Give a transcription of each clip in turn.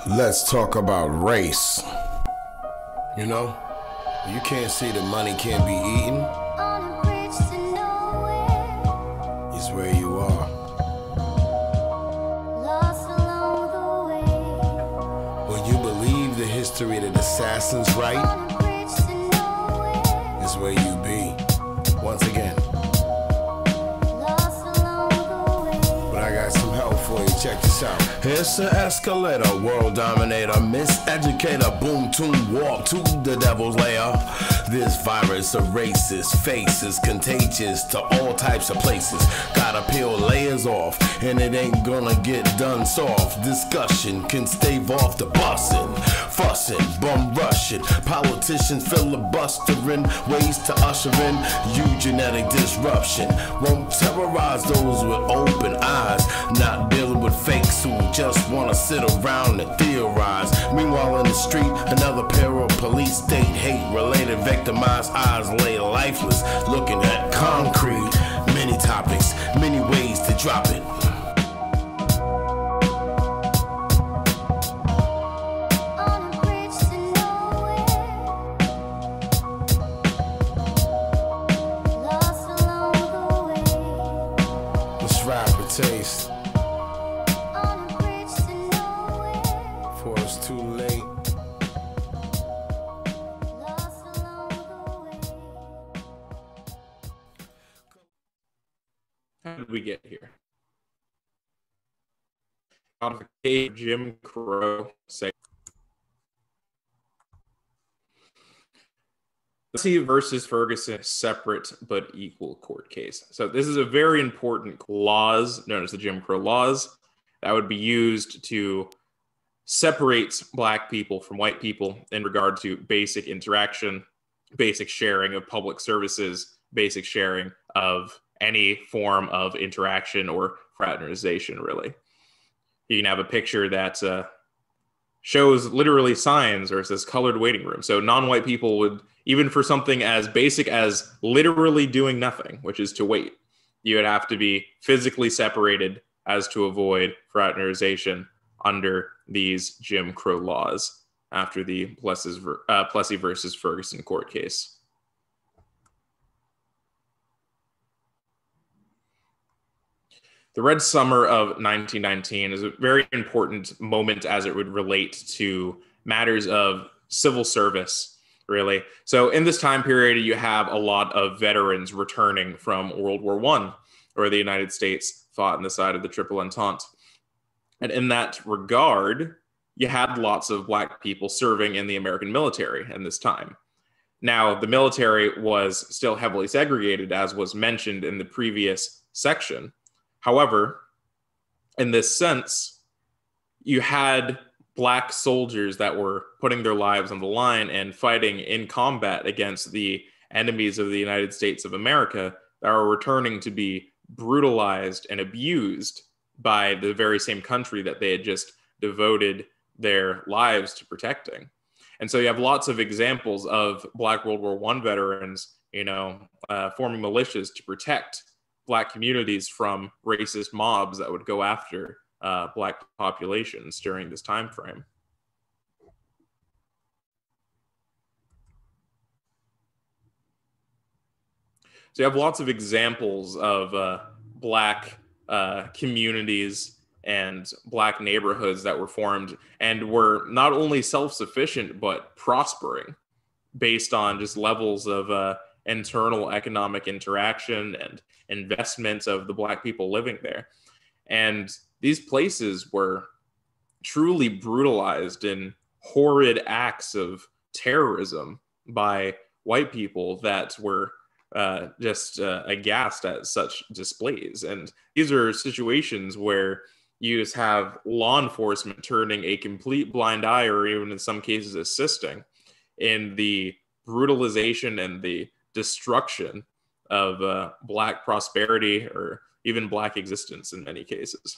Let's talk about race. You know, you can't see that money can't be eaten. It's where you are. When you believe the history that assassins write, is where you be. Once again. But I got some help for you. Check this out. It's an escalator, world dominator, miseducator, boom, tune, walk to the devil's lair. This virus erases faces, contagious to all types of places. Gotta peel layers off, and it ain't gonna get done soft. Discussion can stave off the bussin', fussin', bum rushin'. Politicians filibustering ways to usher in eugenetic disruption. Won't terrorize those with open eyes, not dealing with fakes who just wanna sit around and theorize. Meanwhile in the street, another pair of police state hate-related victimized eyes lay lifeless, looking at concrete. Many topics, many ways to drop it. Let's rap a taste. Before it's too late. How did we get here? Codification, Jim Crow Segregation. Plessy versus Ferguson, separate but equal court case. So this is a very important laws known as the Jim Crow laws that would be used to separate Black people from white people in regard to basic interaction, basic sharing of public services, basic sharing of any form of interaction or fraternization, really. You can have a picture that shows literally signs or it says colored waiting room. So non-white people would, even for something as basic as literally doing nothing, which is to wait, you would have to be physically separated as to avoid fraternization under these Jim Crow laws after the Plessy versus Ferguson court case. The Red Summer of 1919 is a very important moment as it would relate to matters of civil service, really. So in this time period, you have a lot of veterans returning from World War I, where the United States fought on the side of the Triple Entente. And in that regard, you had lots of Black people serving in the American military in this time. Now, the military was still heavily segregated, as was mentioned in the previous section. However, in this sense, you had Black soldiers that were putting their lives on the line and fighting in combat against the enemies of the United States of America that are returning to be brutalized and abused by the very same country that they had just devoted their lives to protecting. And so you have lots of examples of Black World War I veterans, forming militias to protect Black communities from racist mobs that would go after Black populations during this time frame. So you have lots of examples of Black communities and Black neighborhoods that were formed and were not only self-sufficient, but prospering based on just levels of internal economic interaction and investment of the Black people living there. And these places were truly brutalized in horrid acts of terrorism by white people that were just aghast at such displays. And these are situations where you just have law enforcement turning a complete blind eye, or even in some cases assisting in the brutalization and the destruction of Black prosperity or even Black existence in many cases.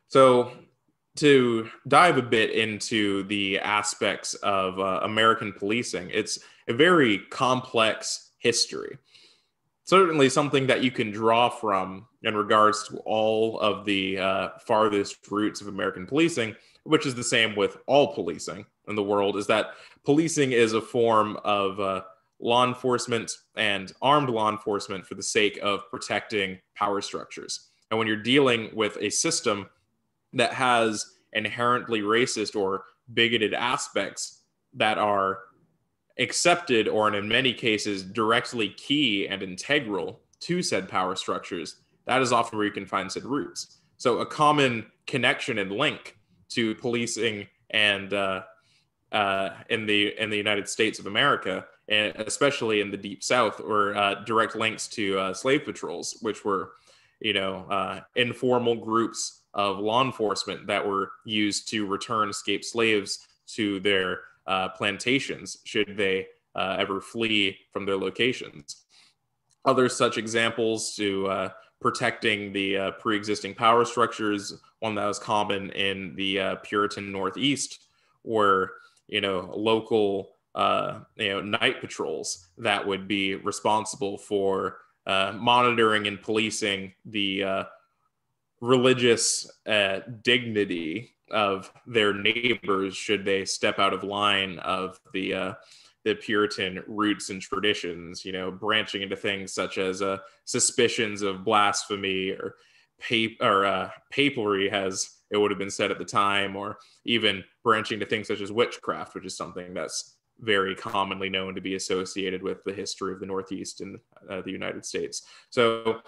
So to dive a bit into the aspects of American policing, it's a very complex history. certainly something that you can draw from in regards to all of the farthest roots of American policing, which is the same with all policing in the world, is that policing is a form of law enforcement and armed law enforcement for the sake of protecting power structures. And when you're dealing with a system that has inherently racist or bigoted aspects that are accepted or in many cases directly key and integral to said power structures, that is often where you can find said roots. So a common connection and link to policing and in the United States of America, and especially in the Deep South, or direct links to slave patrols, which were, informal groups of law enforcement that were used to return escaped slaves to their plantations should they ever flee from their locations. Other such examples to protecting the pre-existing power structures, one that was common in the Puritan Northeast, were local night patrols that would be responsible for monitoring and policing the religious dignity of their neighbors should they step out of line of the Puritan roots and traditions, branching into things such as suspicions of blasphemy or papery, as it would have been said at the time, or even branching to things such as witchcraft, which is something that's very commonly known to be associated with the history of the Northeast in the United States. So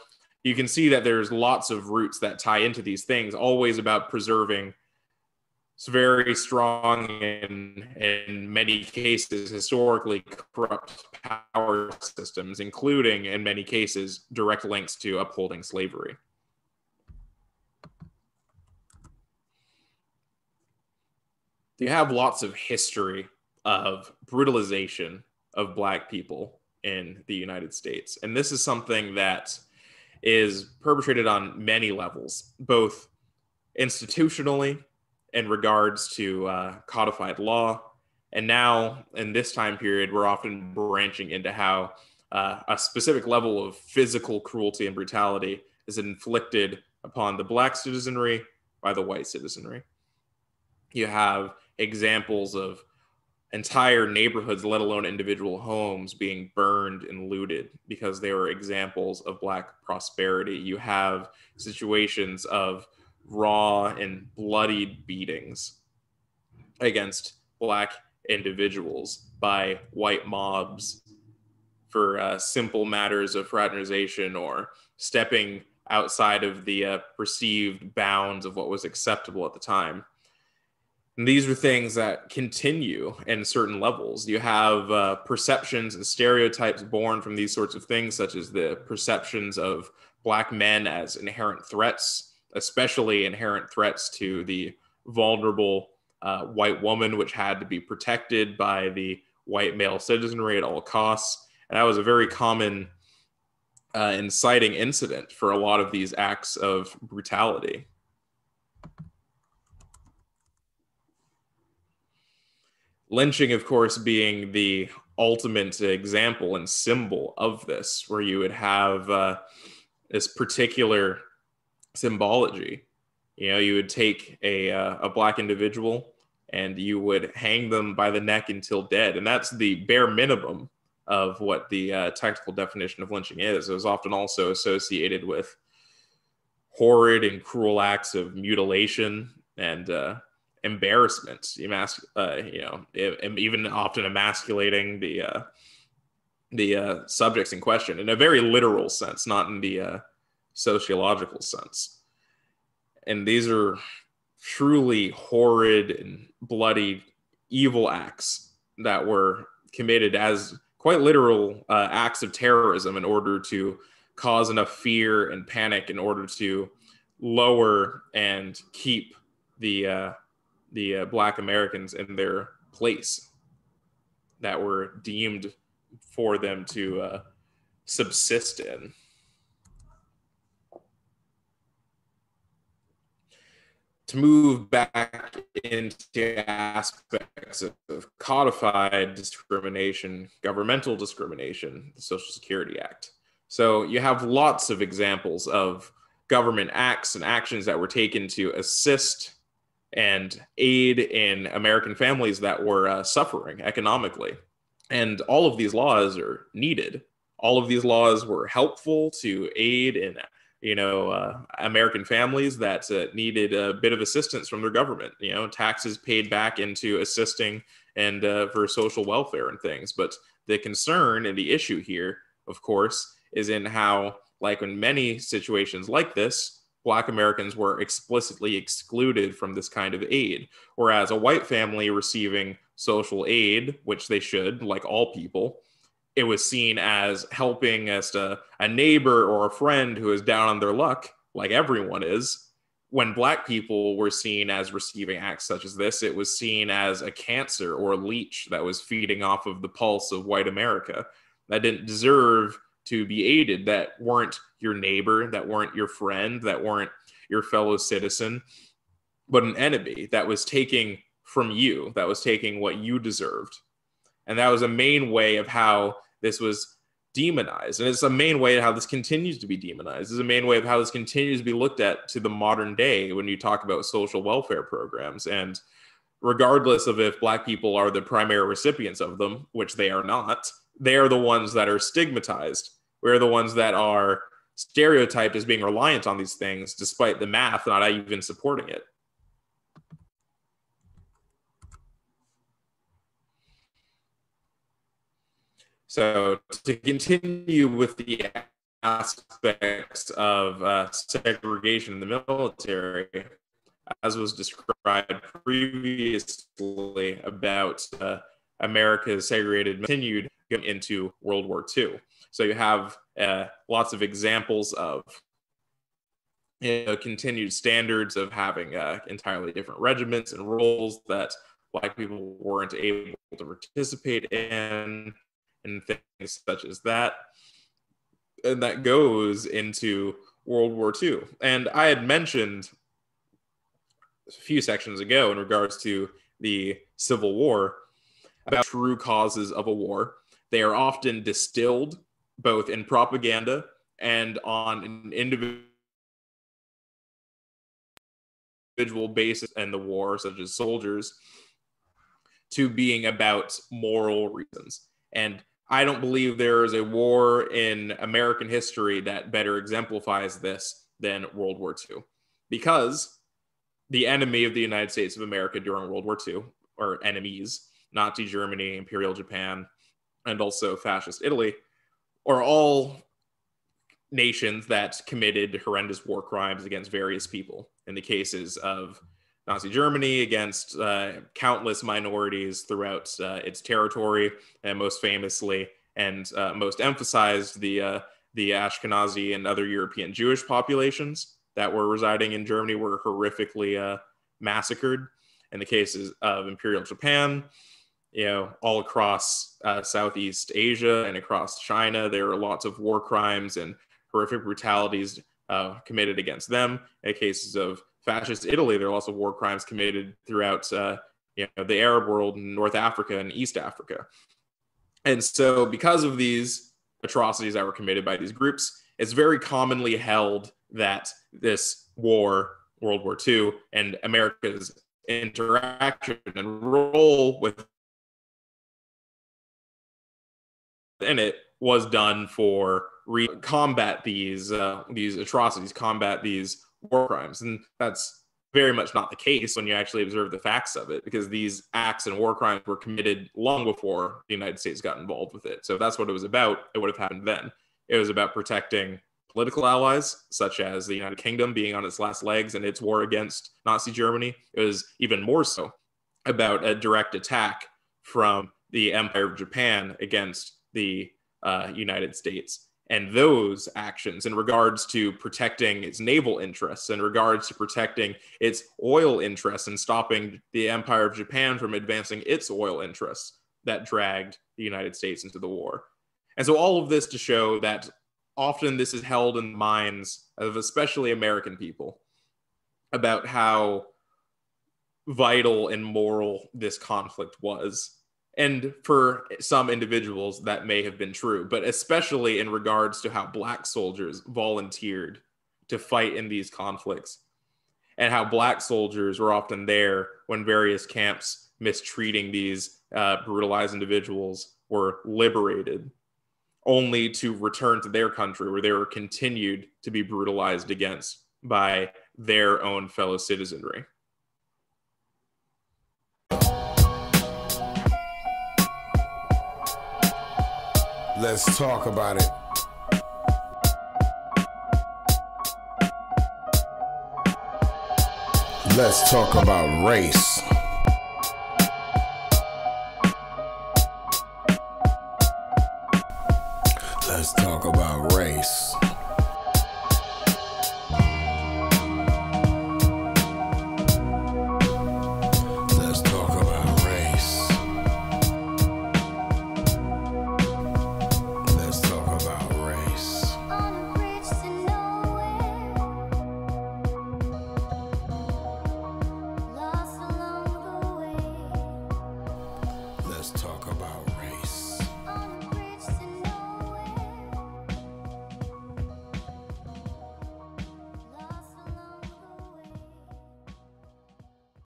you can see that there's lots of roots that tie into these things, always about preserving very strong and in many cases historically corrupt power systems, including in many cases direct links to upholding slavery. You have lots of history of brutalization of Black people in the United States. And this is something that is perpetrated on many levels, both institutionally in regards to codified law. And now in this time period, we're often branching into how a specific level of physical cruelty and brutality is inflicted upon the Black citizenry by the white citizenry. You have examples of entire neighborhoods, let alone individual homes, being burned and looted because they were examples of Black prosperity. You have situations of raw and bloodied beatings against Black individuals by white mobs for simple matters of fraternization or stepping outside of the perceived bounds of what was acceptable at the time. And these are things that continue in certain levels. You have perceptions and stereotypes born from these sorts of things, such as the perceptions of Black men as inherent threats, especially inherent threats to the vulnerable white woman, which had to be protected by the white male citizenry at all costs. And that was a very common inciting incident for a lot of these acts of brutality. Lynching, of course, being the ultimate example and symbol of this, where you would have this particular symbology. You would take a Black individual and you would hang them by the neck until dead. And that's the bare minimum of what the technical definition of lynching is. It was often also associated with horrid and cruel acts of mutilation and embarrassment, even often emasculating the subjects in question in a very literal sense, not in the sociological sense. And these are truly horrid and bloody, evil acts that were committed as quite literal acts of terrorism in order to cause enough fear and panic in order to lower and keep the Black Americans in their place that were deemed for them to subsist in. To move back into aspects of codified discrimination, governmental discrimination, the Social Security Act. So you have lots of examples of government acts and actions that were taken to assist and aid in American families that were suffering economically. And all of these laws are needed. All of these laws were helpful to aid in, American families that needed a bit of assistance from their government. Taxes paid back into assisting and for social welfare and things. But the concern and the issue here, of course, is in how, like in many situations like this, Black Americans were explicitly excluded from this kind of aid. Whereas a white family receiving social aid, which they should, like all people, it was seen as helping as a neighbor or a friend who is down on their luck, like everyone is. When Black people were seen as receiving acts such as this, it was seen as a cancer or a leech that was feeding off of the pulse of white America that didn't deserve to be aided, that weren't your neighbor, that weren't your friend, that weren't your fellow citizen, but an enemy that was taking from you, that was taking what you deserved. And that was a main way of how this was demonized. And it's a main way of how this continues to be demonized. It's a main way of how this continues to be looked at to the modern day when you talk about social welfare programs. And regardless of if Black people are the primary recipients of them, which they are not, they are the ones that are stigmatized. We're the ones that are stereotyped as being reliant on these things, despite the math not even supporting it. So to continue with the aspects of segregation in the military, as was described previously about America's segregated, continued into World War II. So you have lots of examples of continued standards of having entirely different regiments and roles that Black people weren't able to participate in, and things such as that. And that goes into World War II. And I had mentioned a few sections ago in regards to the Civil War about true causes of a war. They are often distilled both in propaganda and on an individual basis in the war, such as soldiers, to being about moral reasons. And I don't believe there is a war in American history that better exemplifies this than World War II, because the enemy of the United States of America during World War II, or enemies, Nazi Germany, Imperial Japan, and also fascist Italy, are all nations that committed horrendous war crimes against various people. In the cases of Nazi Germany, against countless minorities throughout its territory, and most famously and most emphasized the Ashkenazi and other European Jewish populations that were residing in Germany were horrifically massacred. In the cases of Imperial Japan, all across Southeast Asia and across China, there are lots of war crimes and horrific brutalities committed against them. In cases of fascist Italy, there are lots of war crimes committed throughout the Arab world, North Africa and East Africa. And so because of these atrocities that were committed by these groups, it's very commonly held that this war, World War II, and America's interaction and role within it was done for combat these atrocities, combat these war crimes. And that's very much not the case when you actually observe the facts of it, because these acts and war crimes were committed long before the United States got involved with it. So if that's what it was about, it would have happened then. It was about protecting political allies, such as the United Kingdom being on its last legs in its war against Nazi Germany. It was even more so about a direct attack from the Empire of Japan against the United States. And those actions in regards to protecting its naval interests, in regards to protecting its oil interests and stopping the Empire of Japan from advancing its oil interests, that dragged the United States into the war. And so all of this to show that often this is held in the minds of especially American people about how vital and moral this conflict was. And for some individuals, that may have been true, but especially in regards to how Black soldiers volunteered to fight in these conflicts, and how Black soldiers were often there when various camps mistreating these brutalized individuals were liberated, only to return to their country where they were continued to be brutalized against by their own fellow citizenry. Let's talk about it. Let's talk about race. Let's talk about race.